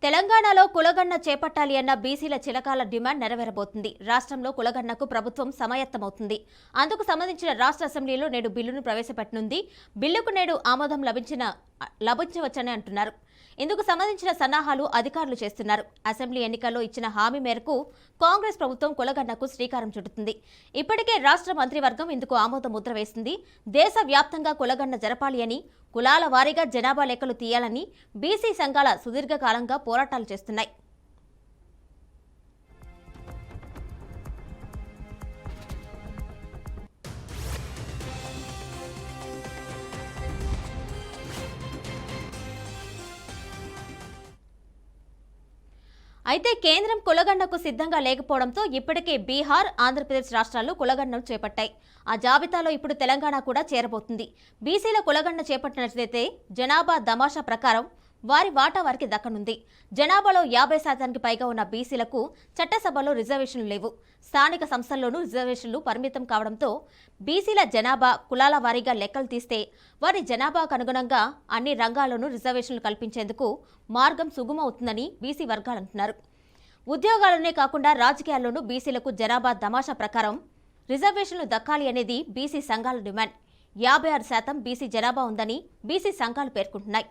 తెలంగాణలో కులగణన చేపట్టాలి అన్న బీసీల చిరకాల డిమాండ్ నెరవేరబోతుంది. రాష్ట్రంలో కులగణనకు ప్రభుత్వం సమాయత్తమవుతుంది. అందుకు సంబంధించిన రాష్ట్ర అసెంబ్లీలో నేడు బిల్లును ప్రవేశపెట్టనుంది. బిల్లుకు నేడు ఆమోదం లభించవచ్చని అంటున్నారు. ఇందుకు సంబంధించిన సన్నాహాలు అధికారులు చేస్తున్నారు. అసెంబ్లీ ఎన్నికల్లో ఇచ్చిన హామీ మేరకు కాంగ్రెస్ ప్రభుత్వం కులగణనకు శ్రీకారం చుడుతుంది. ఇప్పటికే రాష్ట్ర మంత్రివర్గం ఇందుకు ఆమోద ముద్ర వేసింది. దేశవ్యాప్తంగా కులగణన జరపాలి అని, కులాల వారీగా జనాభా లెక్కలు తీయాలని బీసీ సంఘాల సుదీర్ఘకాలంగా పోరాటాలు చేస్తున్నాయి. అయితే కేంద్రం కులగణనకు సిద్ధంగా లేకపోవడంతో ఇప్పటికే బీహార్, ఆంధ్రప్రదేశ్ రాష్ట్రాలు కులగణనను చేపట్టాయి. ఆ జాబితాలో ఇప్పుడు తెలంగాణ కూడా చేరబోతుంది. బీసీల కులగణన చేపట్టినట్లయితే జనాభా దమాషా ప్రకారం వారి వాటా వారికి దక్కనుంది. జనాభాలో 50% పైగా ఉన్న బీసీలకు చట్టసభలో రిజర్వేషన్లు లేవు. స్థానిక సంస్థల్లోనూ రిజర్వేషన్లు పరిమితం కావడంతో బీసీల జనాభా కులాల వారీగా లెక్కలు తీస్తే వారి జనాభాకు అనుగుణంగా అన్ని రంగాల్లోనూ రిజర్వేషన్లు కల్పించేందుకు మార్గం సుగమవుతుందని బీసీ వర్గాలు అంటున్నారు. ఉద్యోగాలనే కాకుండా రాజకీయాల్లోనూ బీసీలకు జనాభా దమాషా ప్రకారం రిజర్వేషన్లు దక్కాలి అనేది బీసీ సంఘాల డిమాండ్. 56% బీసీ జనాభా ఉందని బీసీ సంఘాలు పేర్కొంటున్నాయి.